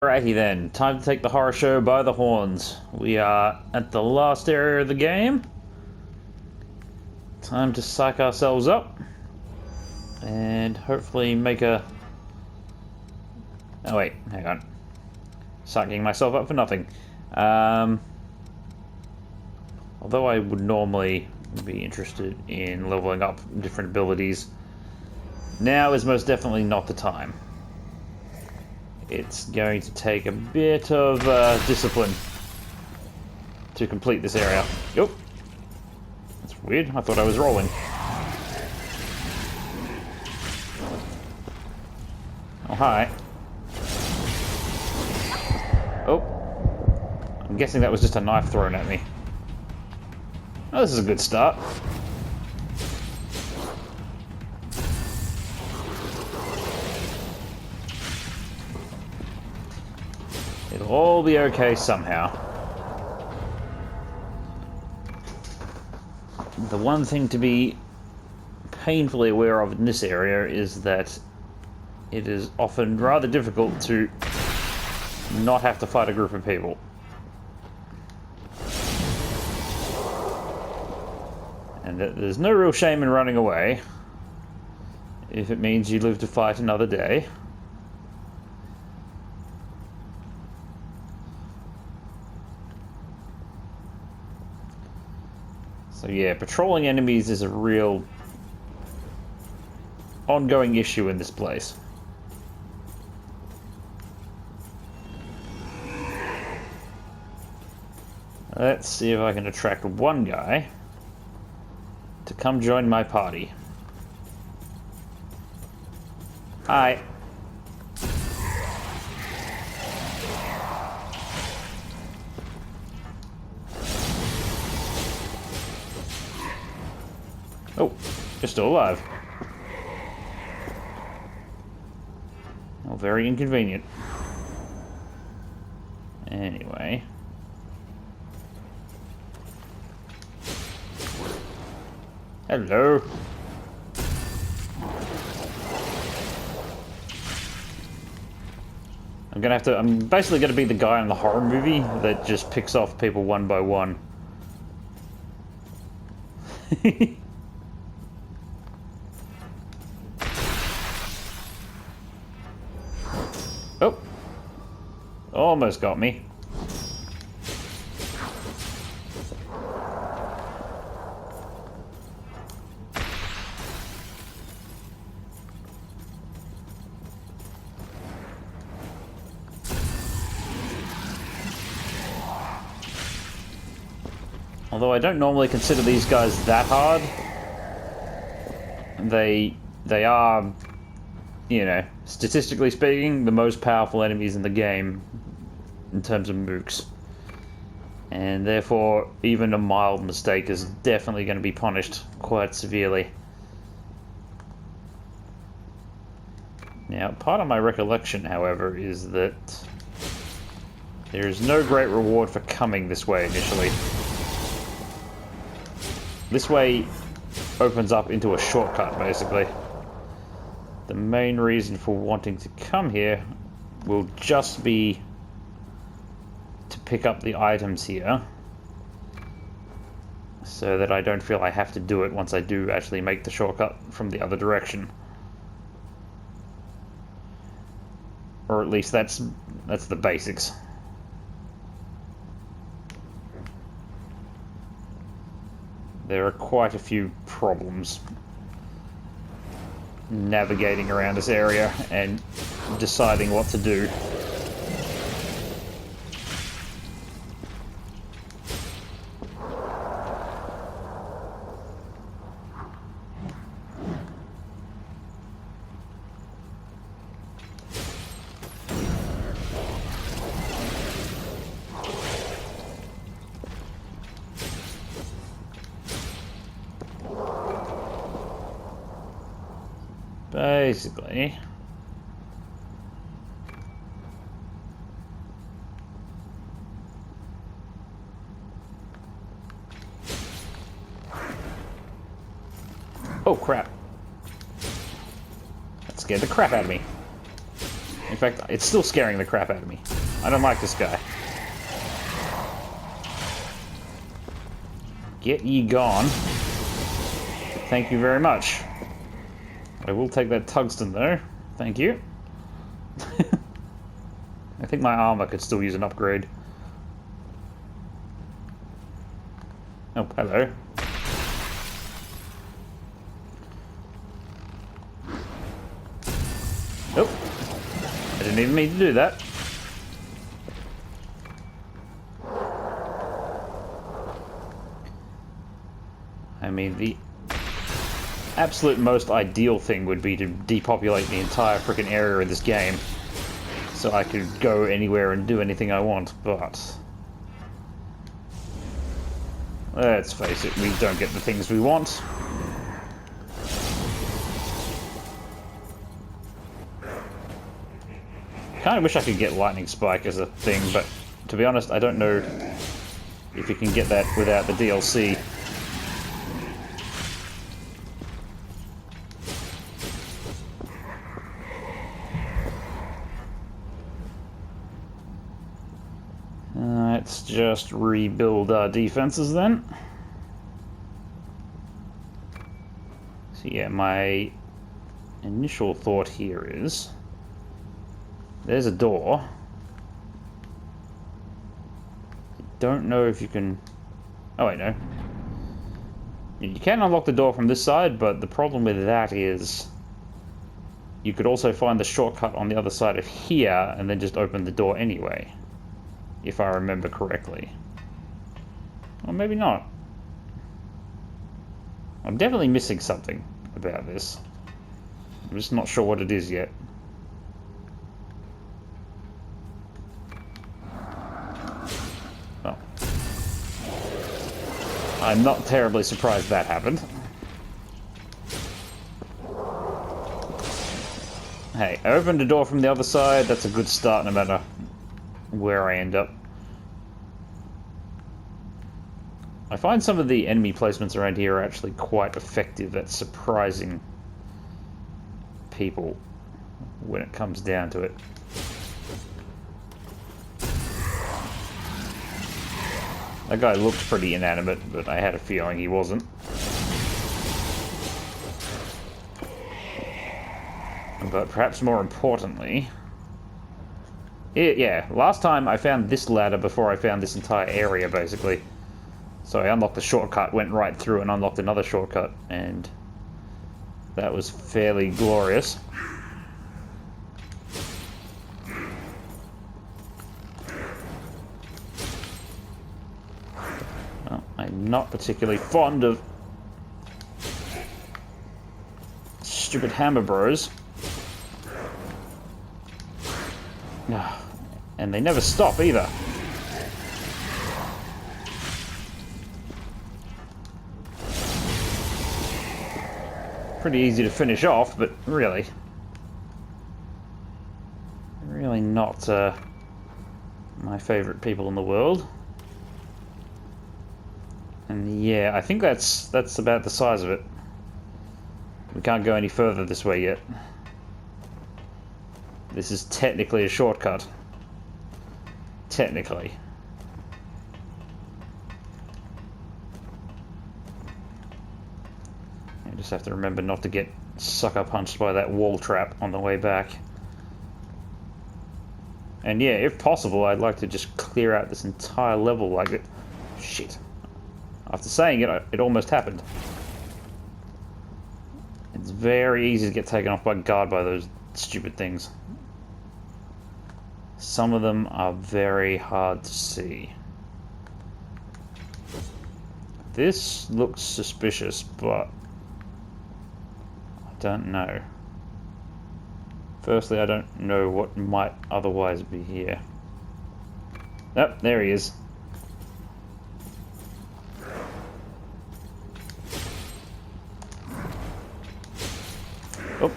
Alrighty then, time to take the horror show by the horns. We are at the last area of the game. Time to psych ourselves up and hopefully make a... Oh wait, hang on. Psyching myself up for nothing. Although I would normally be interested in leveling up different abilities, now is most definitely not the time. It's going to take a bit of discipline to complete this area. Oh, that's weird. I thought I was rolling. Oh, hi. Oh, I'm guessing that was just a knife thrown at me. Oh, this is a good start. It'll all be okay somehow. The one thing to be painfully aware of in this area is that it is often rather difficult to not have to fight a group of people. And there's no real shame in running away if it means you live to fight another day. So yeah, patrolling enemies is a real ongoing issue in this place. Let's see if I can attract one guy to come join my party. Hi. Oh, you're still alive. Oh, very inconvenient. Anyway. Hello. I'm basically gonna be the guy in the horror movie that just picks off people one by one. Oh, almost got me. Although I don't normally consider these guys that hard, they are, you know, statistically speaking, the most powerful enemies in the game in terms of mooks. And therefore, even a mild mistake is definitely going to be punished quite severely. Now, part of my recollection, however, is that there is no great reward for coming this way initially. This way opens up into a shortcut, basically. The main reason for wanting to come here will just be to pick up the items here, so that I don't feel I have to do it once I do actually make the shortcut from the other direction. Or at least that's the basics. There are quite a few problems navigating around this area and deciding what to do. Basically, oh crap, that scared the crap out of me. In fact, it's still scaring the crap out of me. I don't like this guy. Get ye gone. Thank you very much. I will take that tungsten though. Thank you. I think my armor could still use an upgrade. Oh, hello. Oh, I didn't even mean to do that. I mean, the absolute most ideal thing would be to depopulate the entire freaking area of this game so I could go anywhere and do anything I want, but let's face it, we don't get the things we want. Kind of wish I could get Lightning Spike as a thing, but to be honest, I don't know if you can get that without the DLC. Let's just rebuild our defenses then. So yeah, my initial thought here is there's a door. I don't know if you can... Oh wait, no. You can unlock the door from this side, but the problem with that is you could also find the shortcut on the other side of here and then just open the door anyway, if I remember correctly. Or maybe not. I'm definitely missing something about this. I'm just not sure what it is yet. Oh. I'm not terribly surprised that happened. Hey, I opened a door from the other side. That's a good start no matter where I end up. I find some of the enemy placements around here are actually quite effective at surprising people when it comes down to it. That guy looked pretty inanimate, but I had a feeling he wasn't. But perhaps more importantly... Yeah, last time I found this ladder before I found this entire area, basically. So I unlocked the shortcut, went right through and unlocked another shortcut, and that was fairly glorious. Well, I'm not particularly fond of stupid hammer bros. And they never stop either. Pretty easy to finish off, but really not my favorite people in the world. And yeah, I think that's about the size of it. We can't go any further this way yet. This is technically a shortcut. Technically. I just have to remember not to get sucker punched by that wall trap on the way back. And yeah, if possible, I'd like to just clear out this entire level like it. Shit. After saying it, it almost happened. It's very easy to get taken off by guard by those stupid things. Some of them are very hard to see. This looks suspicious, but I don't know. Firstly, I don't know what might otherwise be here. Oh, there he is. Oh.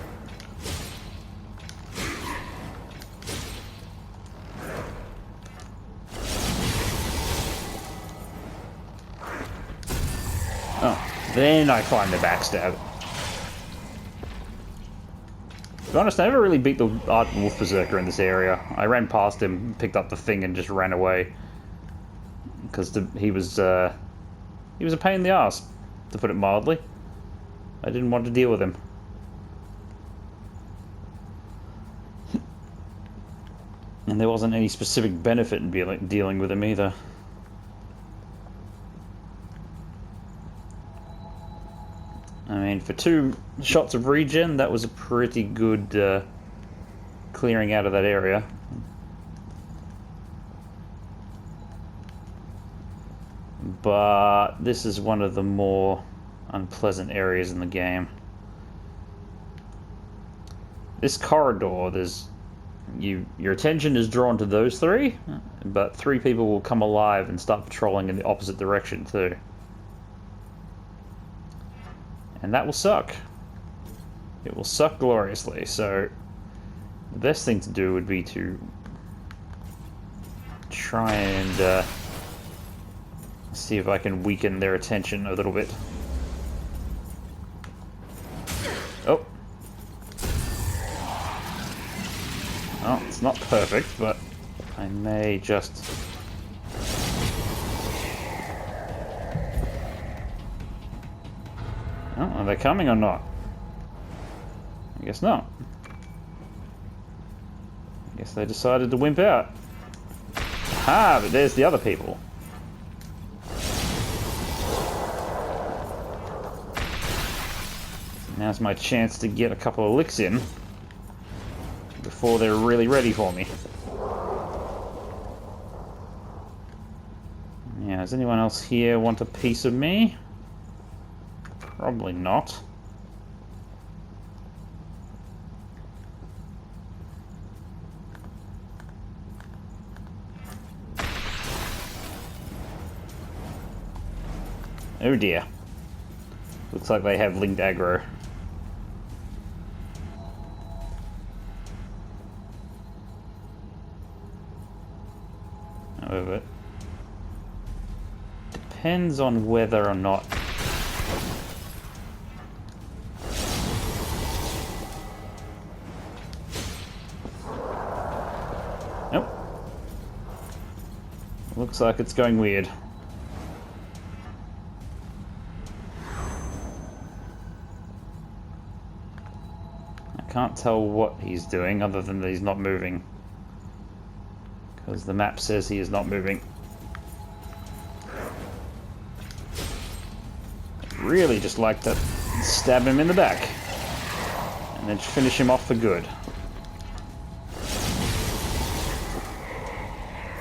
Oh, then I find the backstab. be honest, I never really beat the Art Wolf Berserker in this area. I ran past him, picked up the thing, and just ran away. Because he was a pain in the ass, to put it mildly. I didn't want to deal with him. And there wasn't any specific benefit in dealing with him either. I mean, for 2 shots of regen, that was a pretty good clearing out of that area. But this is one of the more unpleasant areas in the game. This corridor, your attention is drawn to those 3, but 3 people will come alive and start patrolling in the opposite direction too. And that will suck. It will suck gloriously, so the best thing to do would be to try and see if I can weaken their attention a little bit. Oh. Well, it's not perfect, but I may just... Oh, are they coming or not? I guess not. I guess they decided to wimp out. Ah, but there's the other people. Now's my chance to get a couple of licks in before they're really ready for me. Yeah, does anyone else here want a piece of me? Probably not. Oh dear. Looks like they have linked aggro. However, depends on whether or not nope. Looks like it's going weird. I can't tell what he's doing other than that he's not moving. Because the map says he is not moving. I'd really just like to stab him in the back. And then finish him off for good.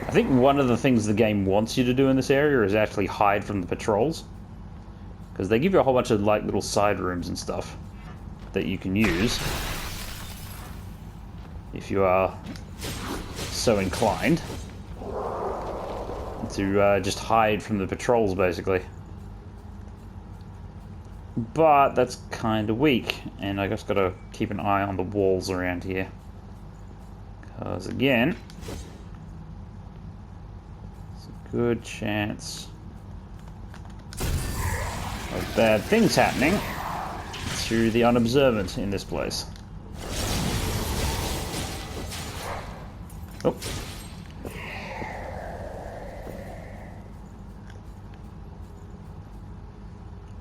I think one of the things the game wants you to do in this area is actually hide from the patrols. Because they give you a whole bunch of like little side rooms and stuff that you can use. If you are so inclined to just hide from the patrols, basically. But that's kind of weak, and I just gotta keep an eye on the walls around here. Because again, there's a good chance of bad things happening to the unobservant in this place. Oh.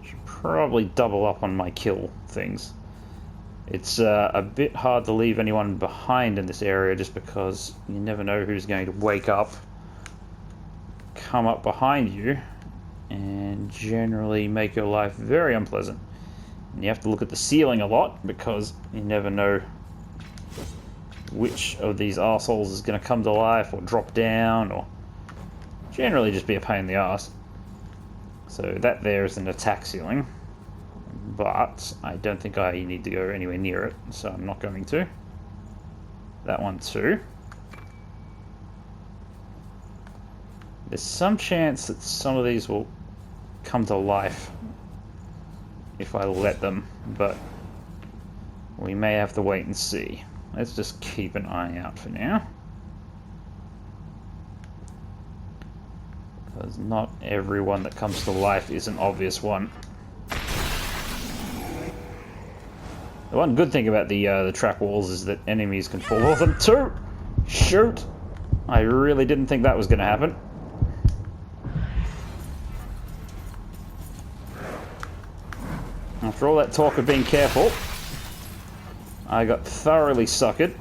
Should probably double up on my kill things. It's a bit hard to leave anyone behind in this area just because you never know who's going to wake up, come up behind you, and generally make your life very unpleasant. And you have to look at the ceiling a lot because you never know which of these assholes is going to come to life or drop down or generally just be a pain in the ass. So that there is an attack ceiling, but I don't think I need to go anywhere near it, so I'm not going to. That one too. There's some chance that some of these will come to life if I let them, but we may have to wait and see. Let's just keep an eye out for now. Because not everyone that comes to life is an obvious one. The one good thing about the trap walls is that enemies can fall off them too. Shoot! I really didn't think that was going to happen. After all that talk of being careful, I got thoroughly suckered.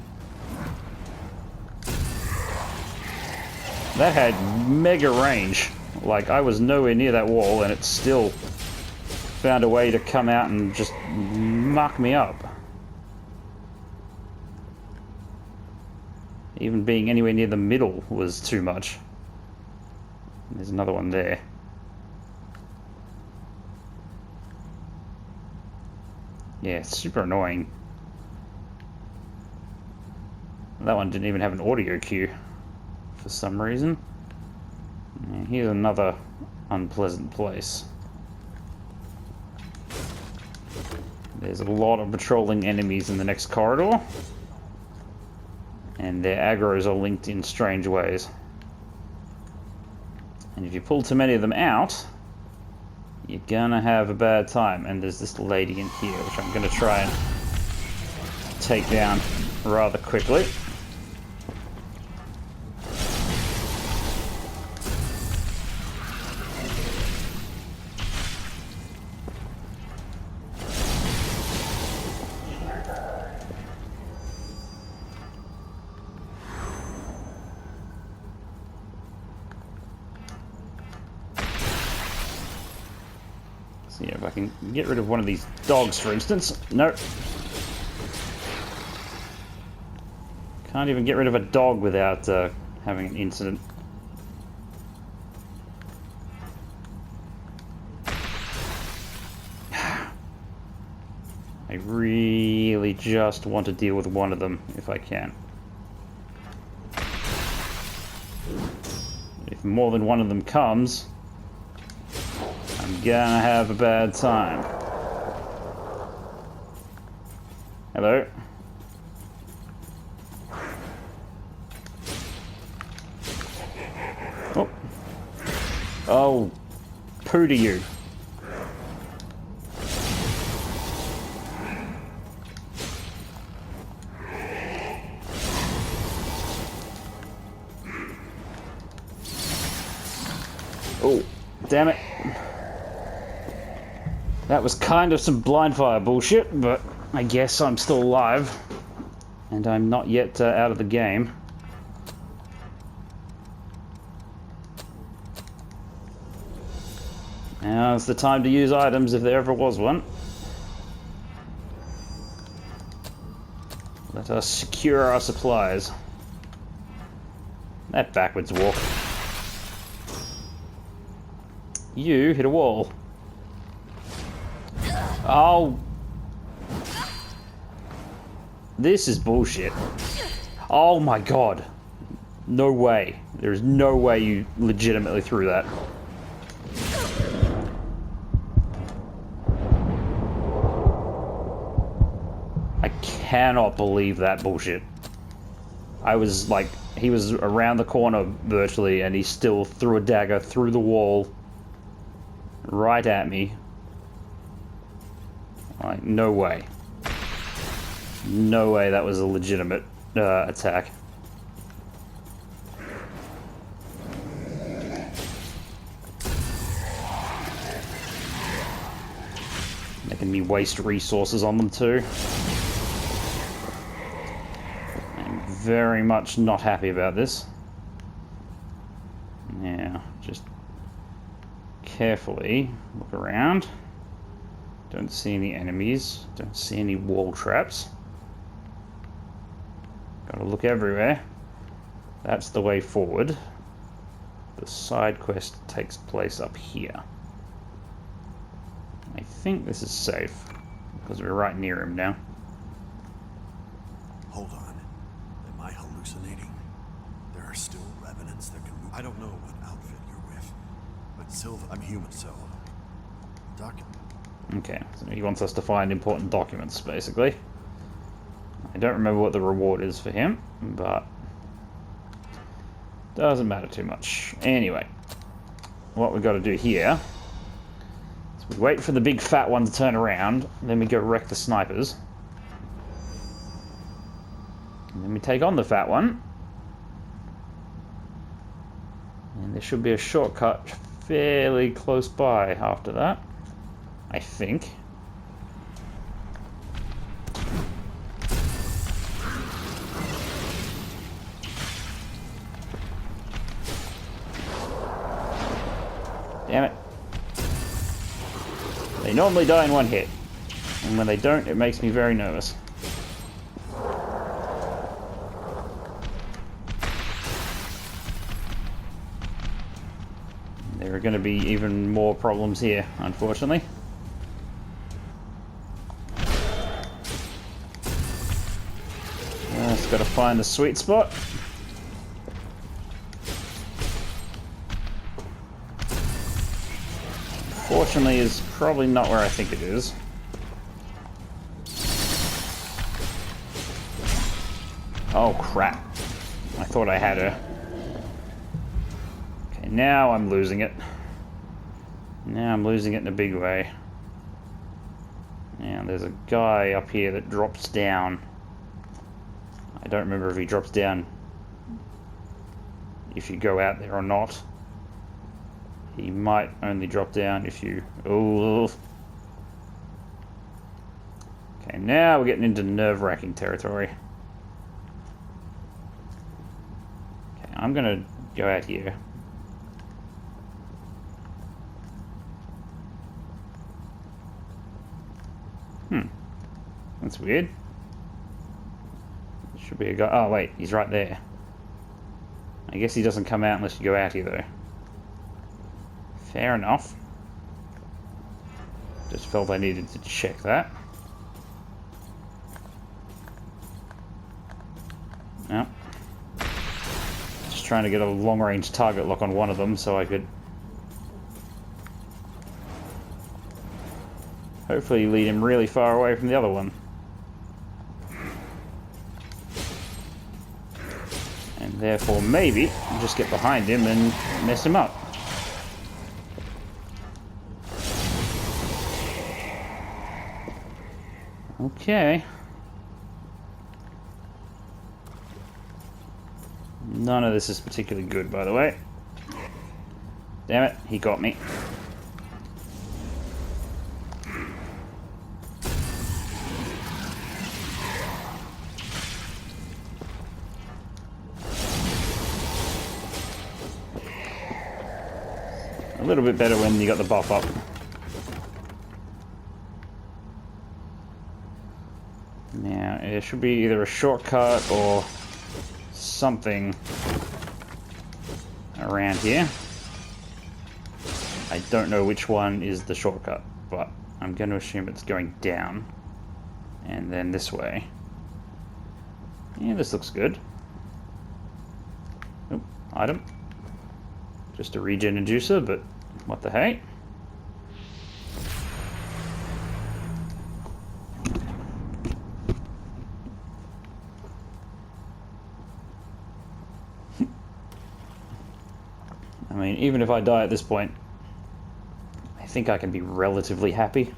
That had mega range. Like, I was nowhere near that wall and it still found a way to come out and just muck me up. Even being anywhere near the middle was too much. There's another one there. Yeah, it's super annoying. That one didn't even have an audio cue for some reason. Yeah, here's another unpleasant place. There's a lot of patrolling enemies in the next corridor. And their aggro's are linked in strange ways. And if you pull too many of them out, you're gonna have a bad time. And there's this lady in here, which I'm gonna try and take down rather quickly. Yeah, if I can get rid of one of these dogs, for instance. No. Can't even get rid of a dog without having an incident. I really just want to deal with one of them, if I can. If more than one of them comes, I'm gonna have a bad time. Hello? Oh. Oh. Poo to you. Oh, damn it. That was kind of some blind fire bullshit, but I guess I'm still alive. And I'm not yet out of the game. Now's the time to use items if there ever was one. Let us secure our supplies. That backwards walk. You hit a wall. Oh. This is bullshit. Oh my god. No way. There's no way you legitimately threw that. I cannot believe that bullshit. I was like, he was around the corner virtually and he still threw a dagger through the wall right at me. Like, no way. No way that was a legitimate attack. Making me waste resources on them too. I'm very much not happy about this. Yeah, just carefully look around. Don't see any enemies. Don't see any wall traps. Gotta look everywhere. That's the way forward. The side quest takes place up here. I think this is safe, because we're right near him now. Hold on. Am I hallucinating? There are still revenants that can move. I don't know what outfit you're with, but Silva, I'm human, so... Document. Okay, so he wants us to find important documents, basically. I don't remember what the reward is for him, but doesn't matter too much. Anyway, what we've got to do here is we wait for the big fat one to turn around, then we go wreck the snipers. me take on the fat one. And there should be a shortcut fairly close by after that, I think. Damn it. They normally die in one hit. And when they don't, it makes me very nervous. There are going to be even more problems here, unfortunately. Just got to find the sweet spot. Fortunately, is probably not where I think it is. Oh crap. I thought I had her. Okay, now I'm losing it. Now I'm losing it in a big way. Now there's a guy up here that drops down. I don't remember if he drops down if you go out there or not. He might only drop down if you... Oh. Okay, now we're getting into nerve-wracking territory. Okay, I'm gonna go out here. That's weird. There should be a guy... Oh, wait, he's right there. I guess he doesn't come out unless you go out here, though. Fair enough. Just felt I needed to check that. No. Just trying to get a long-range target lock on one of them so I could hopefully lead him really far away from the other one. And therefore maybe just get behind him and mess him up. Okay. None of this is particularly good, by the way. Damn it, he got me. A little bit better when you got the buff up. Now, it should be either a shortcut or something around here. I don't know which one is the shortcut, but I'm going to assume it's going down and then this way. Yeah, this looks good. Oop, item. Just a regen inducer, but what the hey? I mean, even if I die at this point, I think I can be relatively happy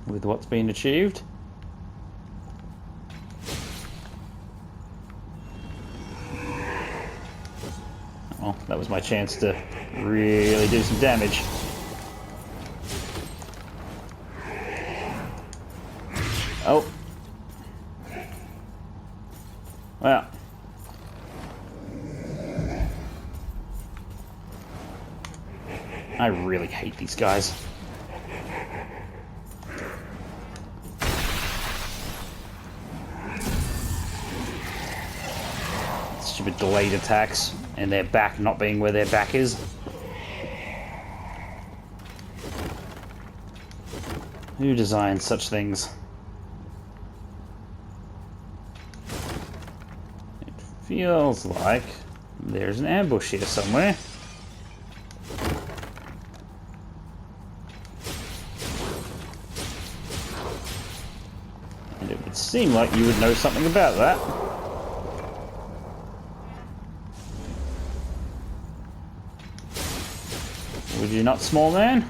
with what's been achieved. Well, that was my chance to really do some damage. Oh. Well. I really hate these guys. Stupid delayed attacks and their back not being where their back is. Who designed such things? It feels like there's an ambush here somewhere. And it would seem like you would know something about that. Would you not, small man?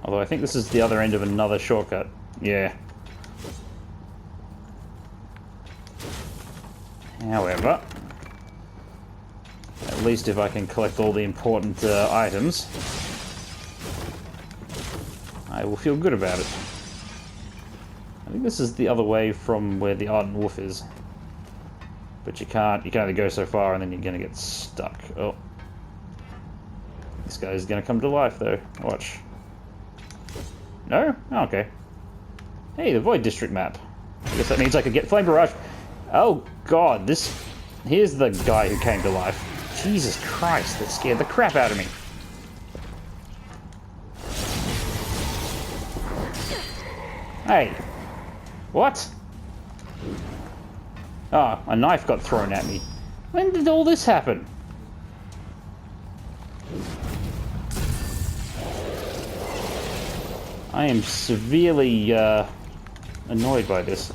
Although Although I think this is the other end of another shortcut. Yeah. However, at least if I can collect all the important items, I will feel good about it. I think this is the other way from where the Ardent Wolf is. But you can only go so far and then you're gonna get stuck. Oh. This guy's gonna come to life though. Watch. No? Oh, okay. Hey, the Void District map. I guess that means I could get Flame Barrage. Oh god, this... Here's the guy who came to life. Jesus Christ, that scared the crap out of me. Hey. What? Ah, a knife got thrown at me. When did all this happen? I am severely annoyed by this.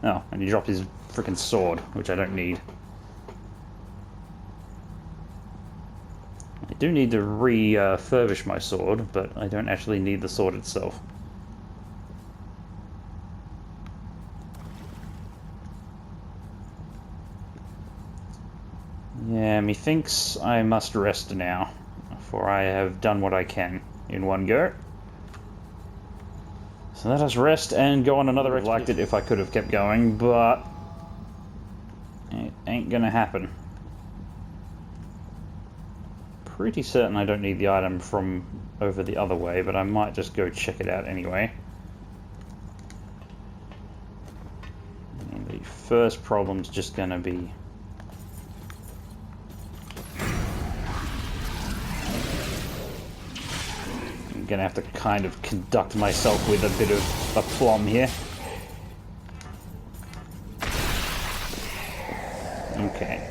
Oh, and he dropped his freaking sword, which I don't need. I do need to refurbish my sword, but I don't actually need the sword itself. Yeah, methinks I must rest now, for I have done what I can in one go. So let us rest and go on another. I would have liked it if I could have kept going, but it ain't gonna happen. Pretty certain I don't need the item from over the other way, but I might just go check it out anyway. And the first problem's just gonna be... I'm gonna have to kind of conduct myself with a bit of aplomb here. Okay.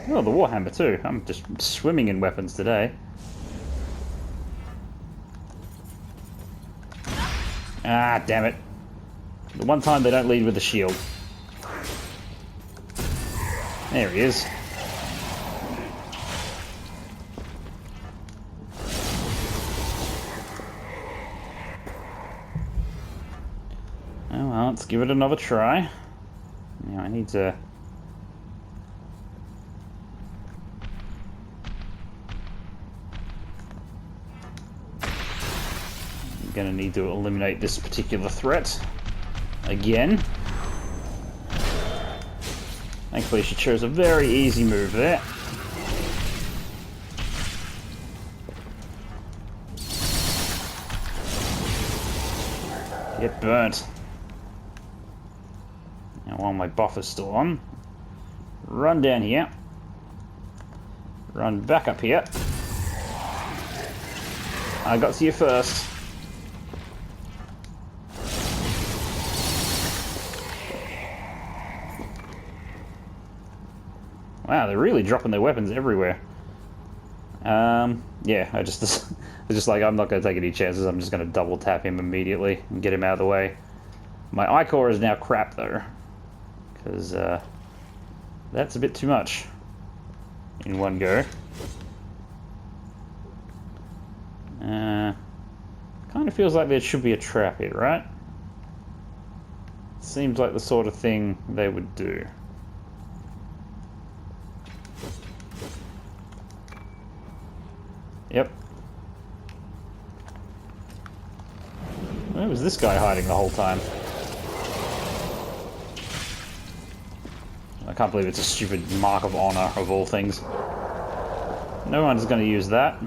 Oh, the Warhammer too. I'm just swimming in weapons today. Ah, damn it. The one time they don't lead with the shield. There he is. Oh well, let's give it another try. Now I need to... Gonna need to eliminate this particular threat again. Thankfully she chose a very easy move there. Get burnt. Now while my buff is still on, run down here, run back up here. I got to you first. Wow, they're really dropping their weapons everywhere. Yeah, I just like, I'm not going to take any chances. I'm just going to double tap him immediately and get him out of the way. My I-core is now crap though, because that's a bit too much in one go. Kind of feels like there should be a trap here, right? Seems like the sort of thing they would do. Yep. Where was this guy hiding the whole time? I can't believe it's a stupid mark of honor of all things. No one's going to use that.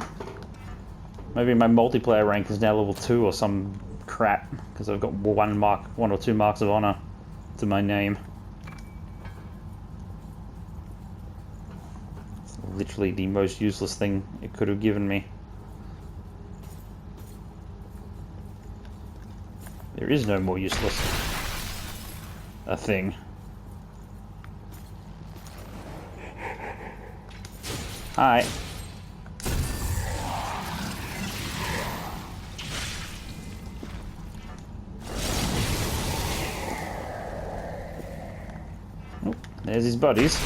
Maybe my multiplayer rank is now level 2 or some crap, because I've got one or two marks of honor to my name. Literally the most useless thing it could have given me. There is no more useless a thing. Hi. Oh, there's his buddies.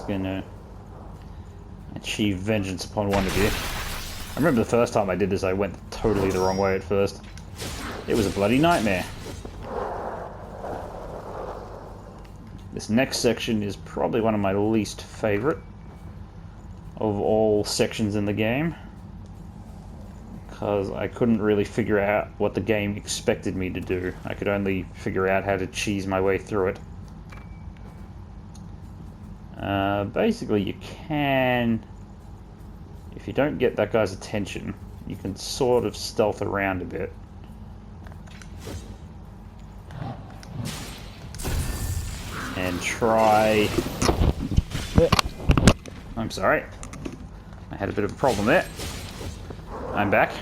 just gonna achieve vengeance upon one of you. I remember the first time I did this, I went totally the wrong way at first. It was a bloody nightmare. This next section is probably one of my least favorite of all sections in the game, because I couldn't really figure out what the game expected me to do. I could only figure out how to cheese my way through it. Basically, you can, if you don't get that guy's attention, you can sort of stealth around a bit. And try... I'm sorry. I had a bit of a problem there. I'm back.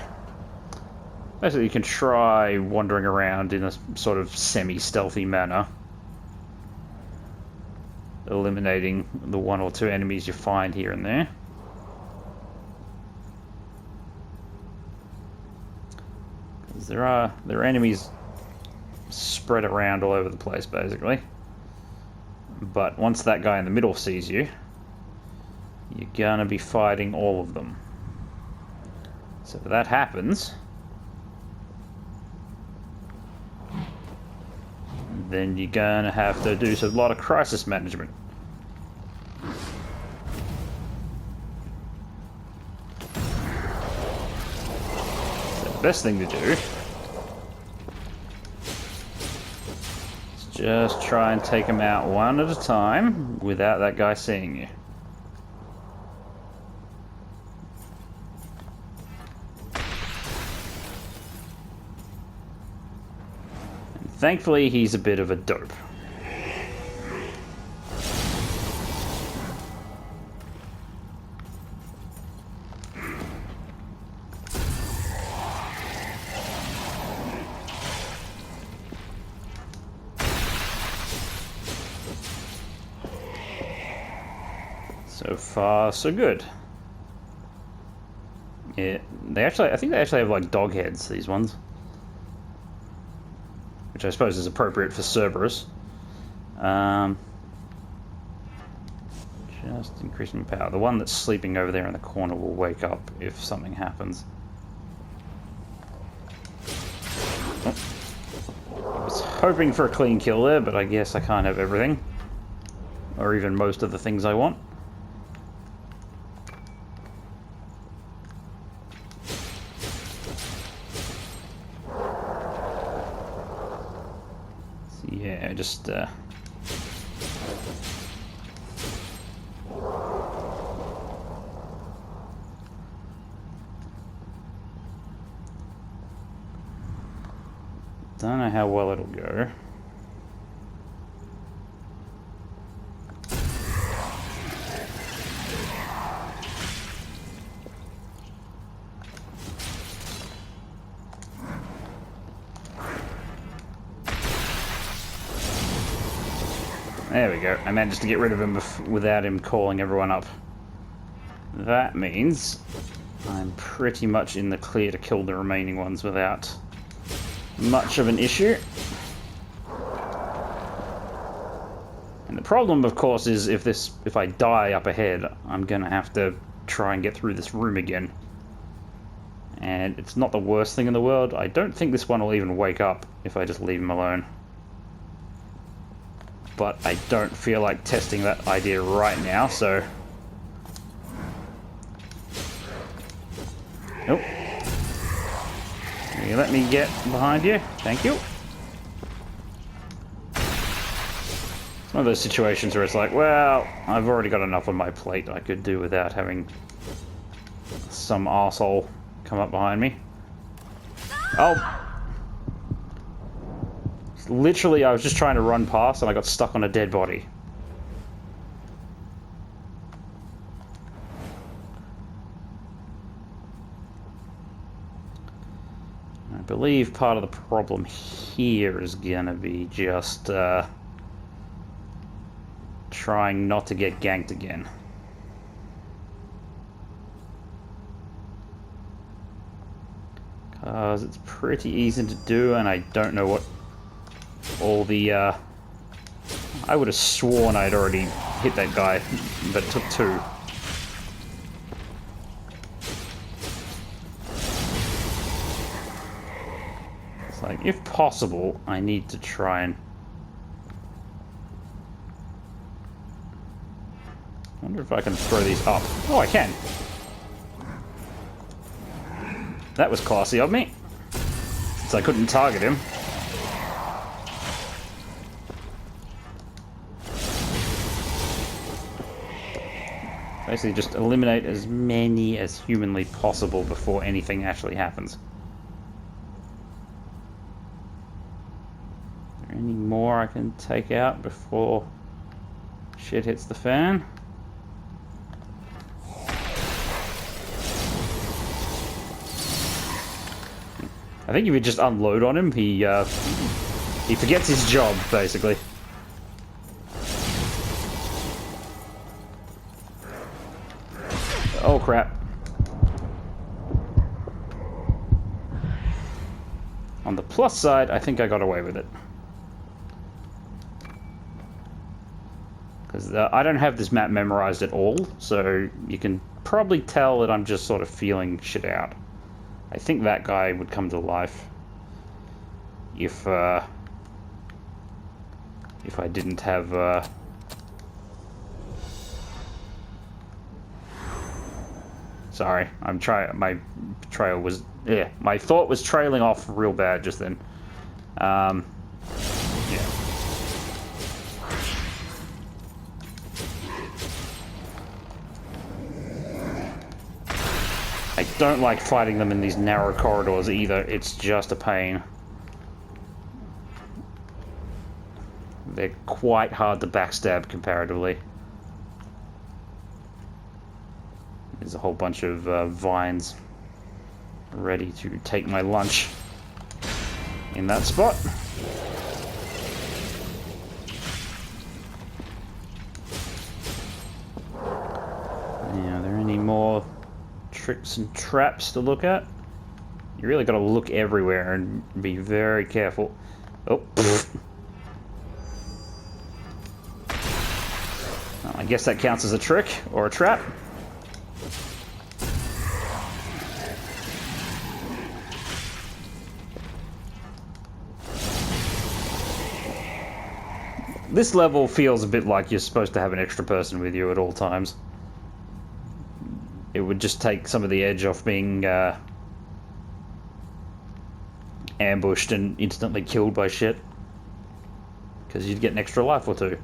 Basically, you can try wandering around in a sort of semi-stealthy manner, eliminating the one or two enemies you find here and there. Because there are enemies spread around all over the place, basically. But once that guy in the middle sees you, you're gonna be fighting all of them. So if that happens, then you're gonna have to do a lot of crisis management. So the best thing to do is just try and take them out one at a time without that guy seeing you. Thankfully, he's a bit of a dope. So far, so good. Yeah, I think they actually have like dog heads, these ones. Which I suppose is appropriate for Cerberus. Just increasing power. The one that's sleeping over there in the corner will wake up if something happens. Oh. I was hoping for a clean kill there, but I guess I can't have everything. Or even most of the things I want. Yeah, just don't know how well it'll go. There we go. I managed to get rid of him without him calling everyone up. That means I'm pretty much in the clear to kill the remaining ones without much of an issue. And the problem, of course, is if I die up ahead, I'm gonna have to try and get through this room again. And it's not the worst thing in the world. I don't think this one will even wake up if I just leave him alone. But I don't feel like testing that idea right now, so... Nope. Can you let me get behind you? Thank you. It's one of those situations where it's like, well, I've already got enough on my plate I could do without having some arsehole come up behind me. Oh! Literally, I was just trying to run past and I got stuck on a dead body. I believe part of the problem here is gonna be just trying not to get ganked again. Because it's pretty easy to do and I don't know what all the, I would have sworn I'd already hit that guy but it took 2. It's like, if possible, I need to try and... I wonder if I can throw these up. Oh, I can. That was classy of me. Since I couldn't target him. Basically just eliminate as many as humanly possible before anything actually happens. Is there any more I can take out before shit hits the fan? I think if you just unload on him, he forgets his job, basically. Oh crap. On the plus side, I think I got away with it. Because I don't have this map memorized at all, so you can probably tell that I'm just sort of feeling shit out. I think that guy would come to life if I didn't have sorry, my trail was my thought was trailing off real bad just then. Yeah. I don't like fighting them in these narrow corridors either. It's just a pain. They're quite hard to backstab comparatively. There's a whole bunch of vines ready to take my lunch in that spot. Now, are there any more tricks and traps to look at? You really got to look everywhere and be very careful. Oh, I guess that counts as a trick or a trap. This level feels a bit like you're supposed to have an extra person with you at all times. It would just take some of the edge off being ambushed and instantly killed by shit. Because you'd get an extra life or 2.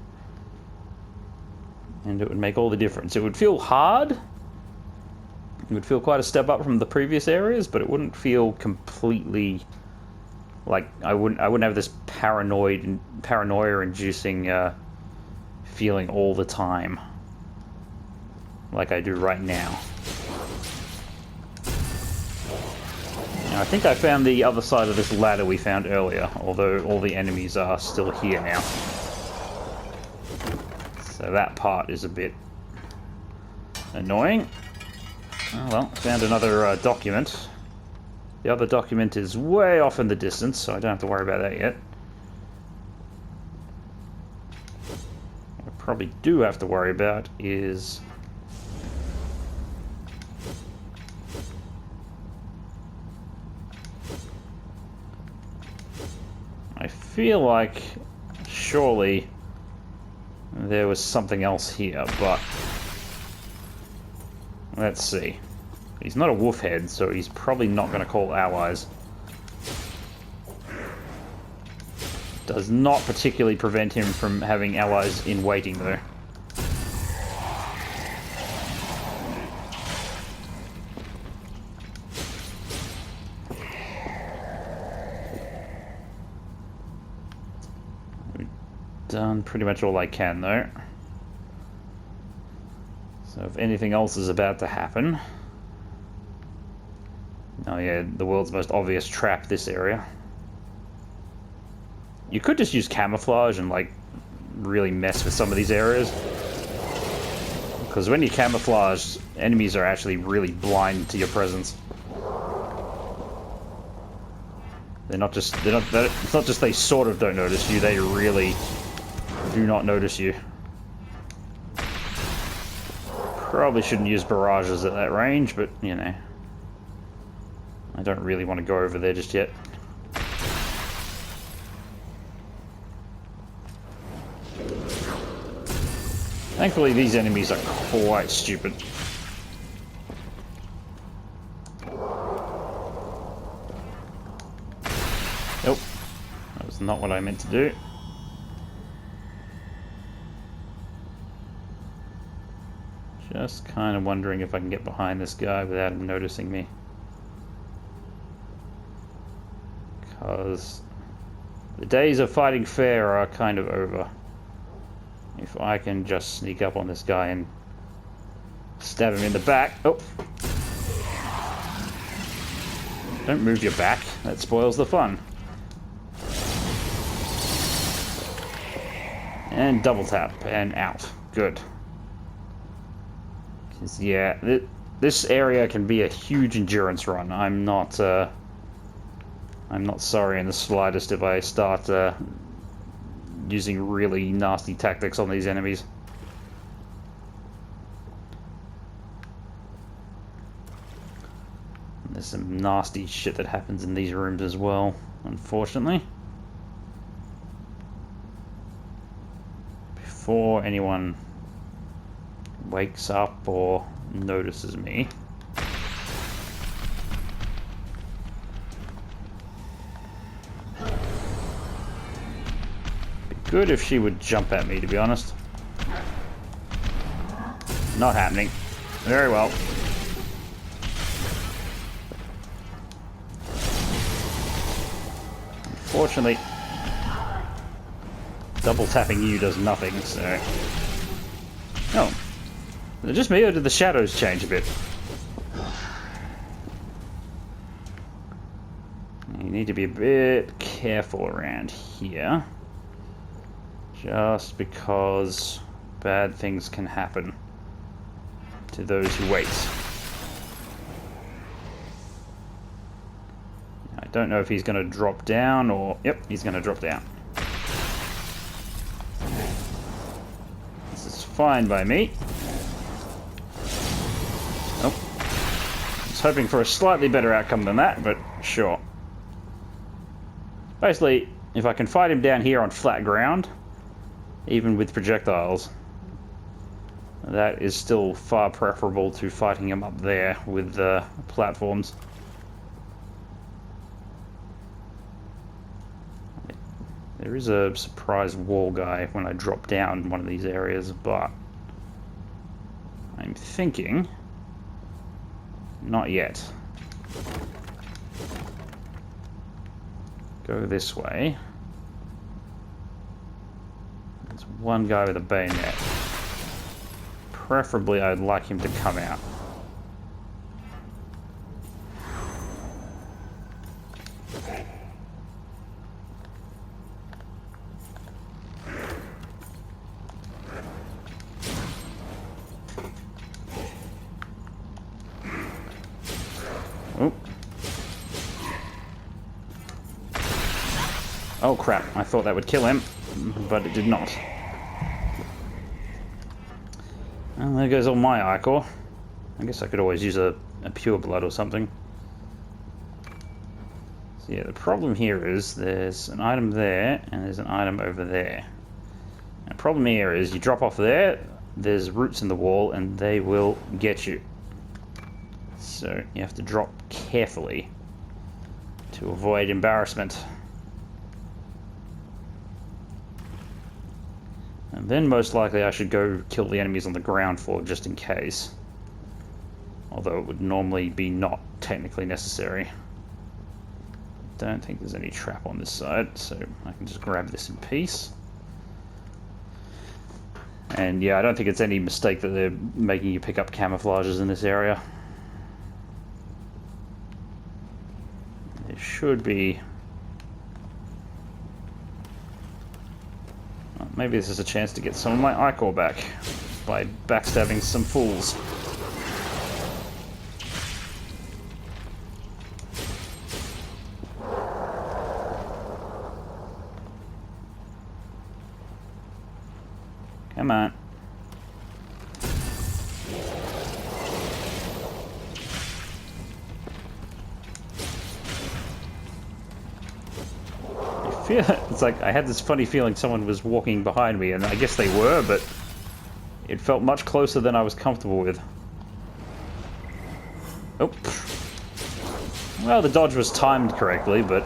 And it would make all the difference. It would feel hard. It would feel quite a step up from the previous areas, but it wouldn't feel completely... like, I wouldn't have this paranoia-inducing feeling all the time. Like I do right now. Now, I think I found the other side of this ladder we found earlier, although all the enemies are still here now. So that part is a bit annoying. Oh well, found another document. The other document is way off in the distance, so I don't have to worry about that yet. What I probably do have to worry about is... I feel like surely there was something else here, but let's see. He's not a wolf head, so he's probably not going to call allies. Does not particularly prevent him from having allies in waiting, though. We've done pretty much all I can, though. So if anything else is about to happen... Oh yeah, the world's most obvious trap, this area. You could just use camouflage and, like, really mess with some of these areas. Because when you camouflage, enemies are actually really blind to your presence. It's not just they sort of don't notice you, they really do not notice you. Probably shouldn't use barrages at that range, but, you know. I don't really want to go over there just yet. Thankfully, these enemies are quite stupid. Nope. That was not what I meant to do. Just kind of wondering if I can get behind this guy without him noticing me. Because the days of fighting fair are kind of over. If I can just sneak up on this guy and stab him in the back. Oh! Don't move your back. That spoils the fun. And double tap and out. Good. 'Cause, yeah, this area can be a huge endurance run. I'm not sorry in the slightest if I start using really nasty tactics on these enemies. There's some nasty shit that happens in these rooms as well, unfortunately. Before anyone wakes up or notices me. Be good if she would jump at me, to be honest. Not happening. Very well. Unfortunately, double tapping you does nothing, so... Oh. Is it just me, or did the shadows change a bit? You need to be a bit careful around here. Just because bad things can happen to those who wait. I don't know if he's going to drop down or... Yep, he's going to drop down. This is fine by me. Oh. I was hoping for a slightly better outcome than that, but sure. Basically, if I can fight him down here on flat ground, even with projectiles, that is still far preferable to fighting him up there with the platforms. There is a surprise wall guy when I drop down one of these areas, but I'm thinking not yet. Go this way. There's one guy with a bayonet. Preferably, I'd like him to come out. Oh. Oh crap, I thought that would kill him, but it did not. Well, there goes all my ichor. I guess I could always use a pure blood or something. So yeah, the problem here is there's an item there, and there's an item over there. And the problem here is you drop off there, there's roots in the wall, and they will get you. So you have to drop carefully to avoid embarrassment. And then most likely I should go kill the enemies on the ground floor just in case. Although it would normally be not technically necessary. Don't think there's any trap on this side, so I can just grab this in peace. And yeah, I don't think it's any mistake that they're making you pick up camouflages in this area. There should be... Well, maybe this is a chance to get some of my ichor back by backstabbing some fools. Come on. It's like I had this funny feeling someone was walking behind me, and I guess they were, but it felt much closer than I was comfortable with. Oh. Well, the dodge was timed correctly, but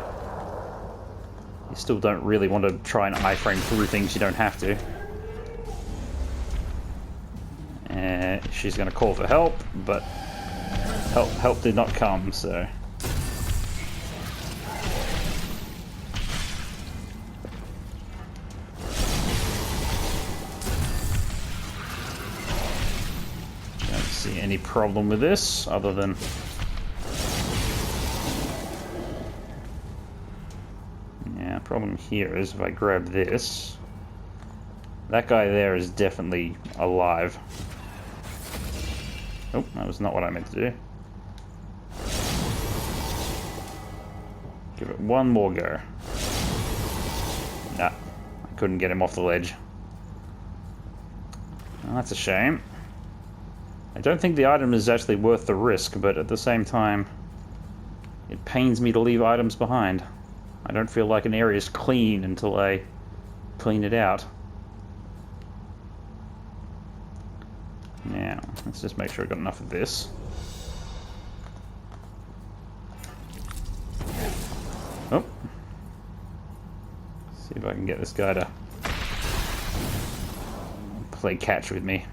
you still don't really want to try and iframe through things you don't have to. And she's going to call for help, but help did not come, so... Don't see any problem with this, other than... Yeah, problem here is if I grab this... That guy there is definitely alive. Oh, that was not what I meant to do. Give it one more go. Nah, I couldn't get him off the ledge. Well, that's a shame. I don't think the item is actually worth the risk, but at the same time, it pains me to leave items behind. I don't feel like an area is clean until I clean it out. Now, let's just make sure I've got enough of this. Oh. See if I can get this guy to play catch with me.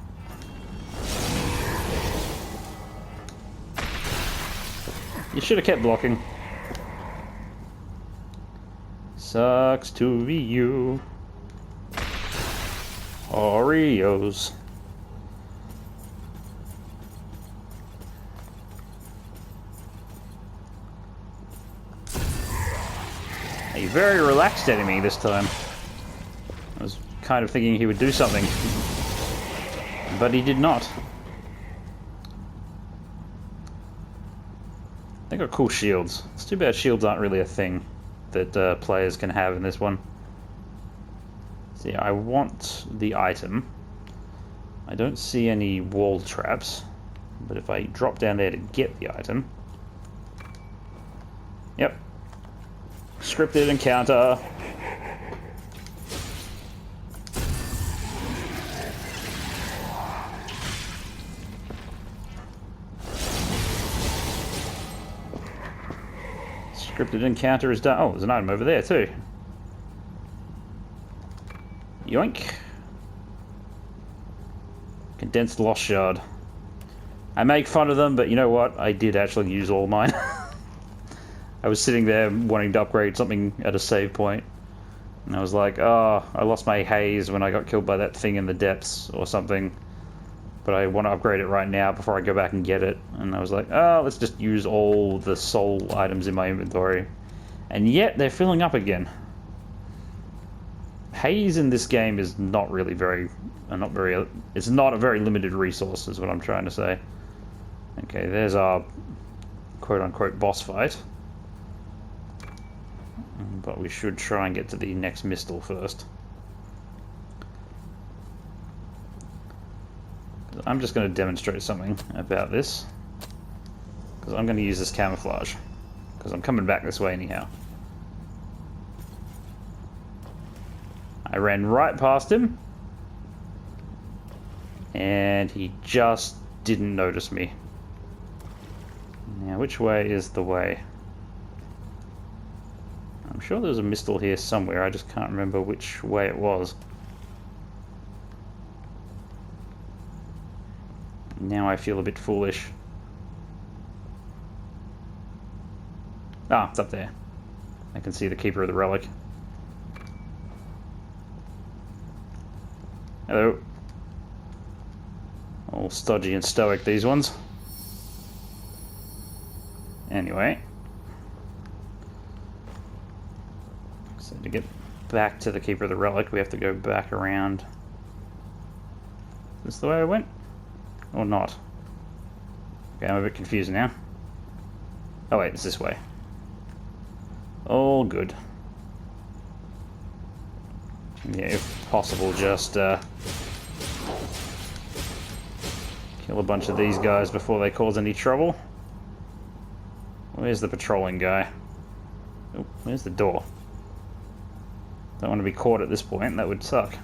You should have kept blocking. Sucks to be you. Oreos. A very relaxed enemy this time. I was kind of thinking he would do something, but he did not. They got cool shields. It's too bad shields aren't really a thing that players can have in this one. See, I want the item. I don't see any wall traps, but if I drop down there to get the item... Yep. Scripted encounter. Scripted encounter is done. Oh, there's an item over there too. Yoink. Condensed lost shard. I make fun of them, but you know what? I did actually use all mine. I was sitting there wanting to upgrade something at a save point, and I was like, oh, I lost my haze when I got killed by that thing in the depths or something, but I want to upgrade it right now before I go back and get it. And I was like, oh, let's just use all the soul items in my inventory. And yet they're filling up again. Haze in this game is not really it's not a very limited resource, is what I'm trying to say. Okay, there's our quote-unquote boss fight. But we should try and get to the next mistle first. I'm just going to demonstrate something about this, because I'm going to use this camouflage, because I'm coming back this way anyhow. I ran right past him, and he just didn't notice me. Now, which way is the way? I'm sure there's a mistle here somewhere, I just can't remember which way it was. Now I feel a bit foolish. Ah, it's up there. I can see the Keeper of the Relic. Hello. All stodgy and stoic, these ones. Anyway. So to get back to the Keeper of the Relic, we have to go back around. Is this the way I went? Or not? Okay, I'm a bit confused now. Oh wait, it's this way. All good. Yeah, if possible, just kill a bunch of these guys before they cause any trouble. Where's the patrolling guy? Oh, where's the door? Don't want to be caught at this point, that would suck.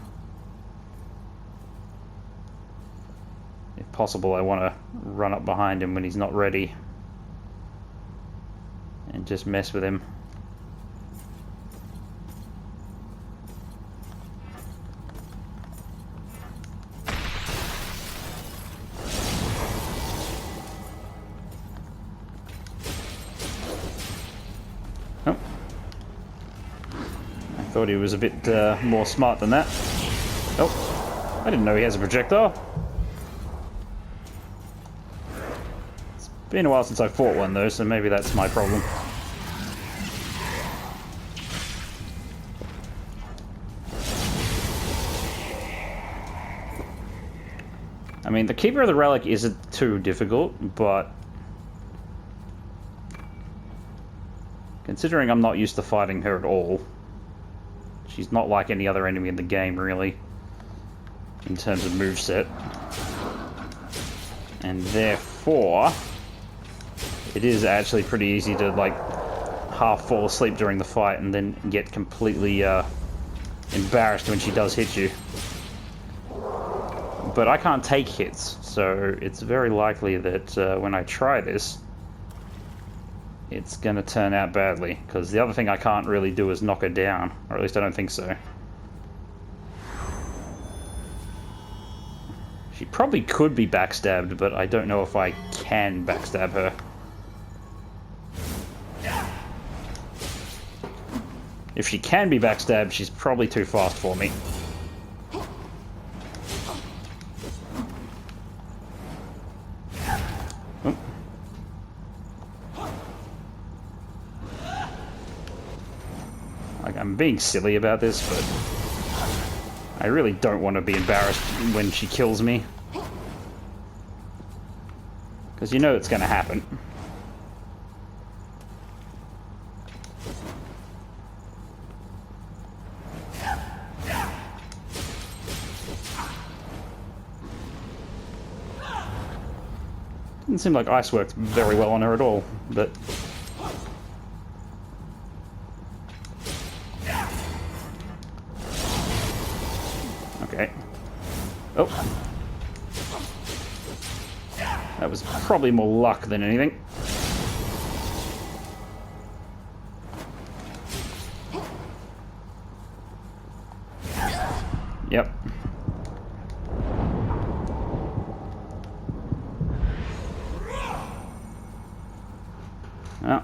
If possible, I want to run up behind him when he's not ready. And just mess with him. Oh. I thought he was a bit more smart than that. Oh, I didn't know he has a projectile. It's been a while since I fought one though, so maybe that's my problem. I mean, the Keeper of the Relic isn't too difficult, but considering I'm not used to fighting her at all, she's not like any other enemy in the game, really, in terms of moveset. And therefore, it is actually pretty easy to, like, half fall asleep during the fight and then get completely embarrassed when she does hit you. But I can't take hits, so it's very likely that when I try this, it's going to turn out badly, because the other thing I can't really do is knock her down, or at least I don't think so. She probably could be backstabbed, but I don't know if I can backstab her. If she can be backstabbed, she's probably too fast for me. Like, I'm being silly about this, but I really don't want to be embarrassed when she kills me. Because you know it's going to happen. Didn't seem like ice worked very well on her at all, but... Okay. Oh. That was probably more luck than anything. Yep. Oh.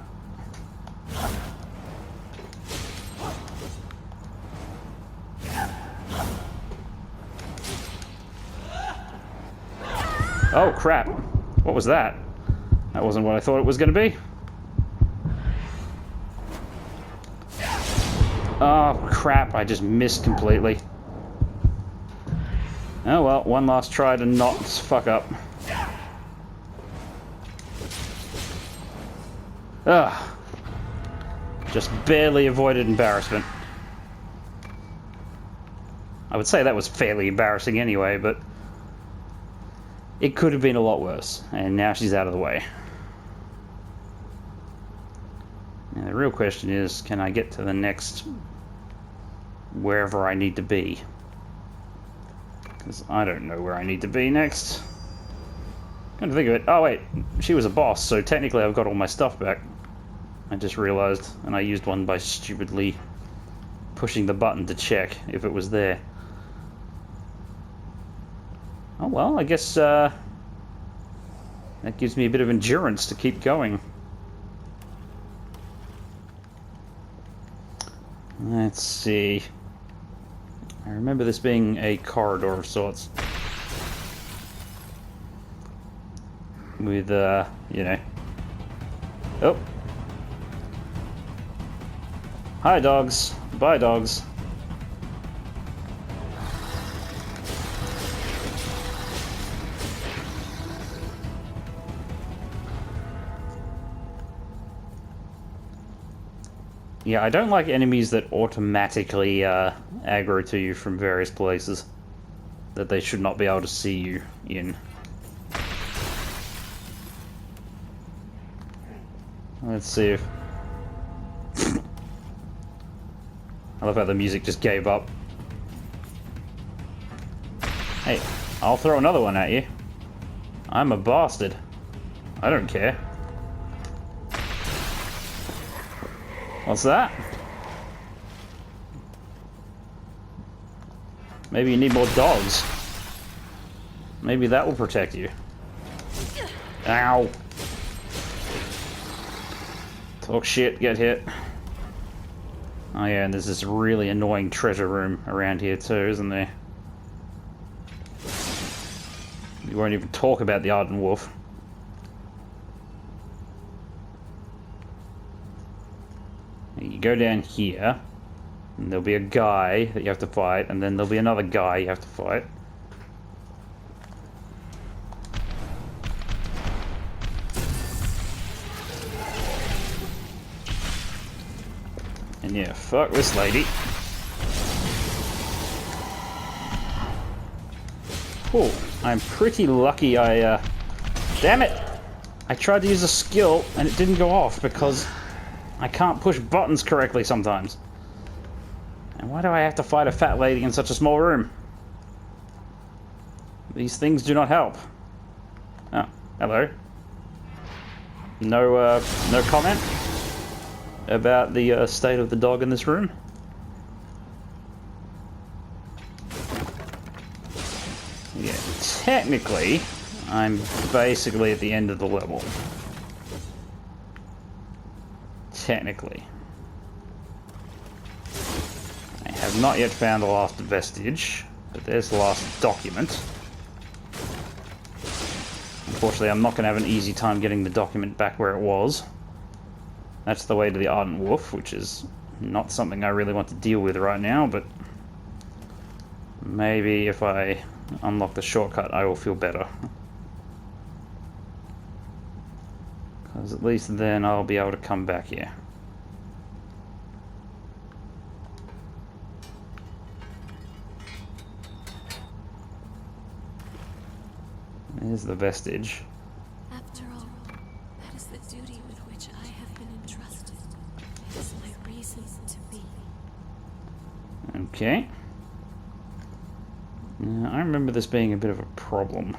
Oh, crap. What was that? That wasn't what I thought it was going to be. Oh, crap. I just missed completely. Oh, well. One last try to not fuck up. Ugh. Just barely avoided embarrassment. I would say that was fairly embarrassing anyway, but... it could have been a lot worse, and now she's out of the way. Now the real question is, can I get to the next... wherever I need to be? Because I don't know where I need to be next. Come to think of it, oh wait, she was a boss, so technically I've got all my stuff back. I just realized, and I used one by stupidly pushing the button to check if it was there. Oh well, I guess that gives me a bit of endurance to keep going. Let's see. I remember this being a corridor of sorts. With, you know... Oh! Hi, dogs. Bye, dogs. Yeah, I don't like enemies that automatically aggro to you from various places that they should not be able to see you in. Let's see if... I love how the music just gave up. Hey, I'll throw another one at you. I'm a bastard. I don't care. What's that? Maybe you need more dogs. Maybe that will protect you. Ow. Talk shit, get hit. Oh yeah, and there's this really annoying treasure room around here too, isn't there? You won't even talk about the Ardent Wolf. You go down here, and there'll be a guy that you have to fight, and then there'll be another guy you have to fight. And yeah, fuck this lady. Cool. I'm pretty lucky I, damn it! I tried to use a skill, and it didn't go off because I can't push buttons correctly sometimes. And why do I have to fight a fat lady in such a small room? These things do not help. Oh, hello. No, no comment about the state of the dog in this room? Yeah, technically, I'm basically at the end of the level. Technically. I have not yet found the last vestige, but there's the last document. Unfortunately, I'm not going to have an easy time getting the document back where it was. That's the way to the Ardent Wolf, which is not something I really want to deal with right now, but maybe if I unlock the shortcut, I will feel better. Because at least then I'll be able to come back here. There's the vestige. After all, that is the duty with which I have been entrusted. It is my reason to be. Okay. Now, I remember this being a bit of a problem,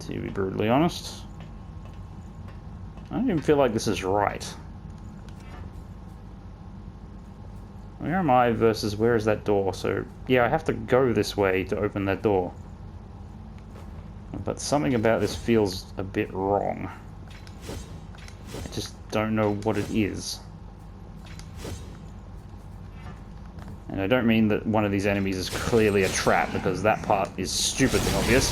to be brutally honest. I don't even feel like this is right. Where am I versus where is that door? So, yeah, I have to go this way to open that door. But something about this feels a bit wrong. I just don't know what it is. And I don't mean that one of these enemies is clearly a trap, because that part is stupidly obvious.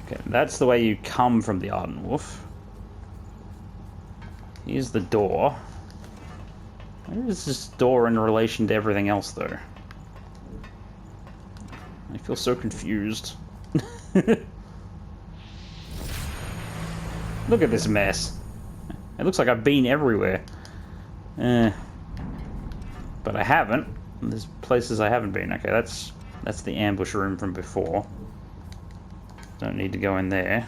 Okay, that's the way you come from the Ardent Wolf. Here's the door. Where is this door in relation to everything else, though? I feel so confused. Look at this mess. It looks like I've been everywhere. But I haven't. There's places I haven't been. Okay, that's the ambush room from before. Don't need to go in there.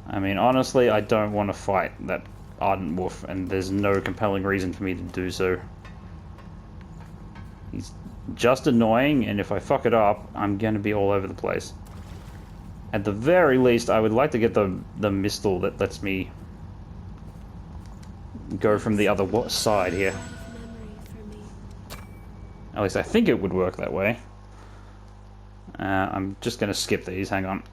I mean, honestly, I don't want to fight that Ardent Wolf, and there's no compelling reason for me to do so. He's just annoying, and if I fuck it up, I'm gonna be all over the place. At the very least, I would like to get the mistle that lets me go from the other side here. At least I think it would work that way. I'm just gonna skip these, hang on.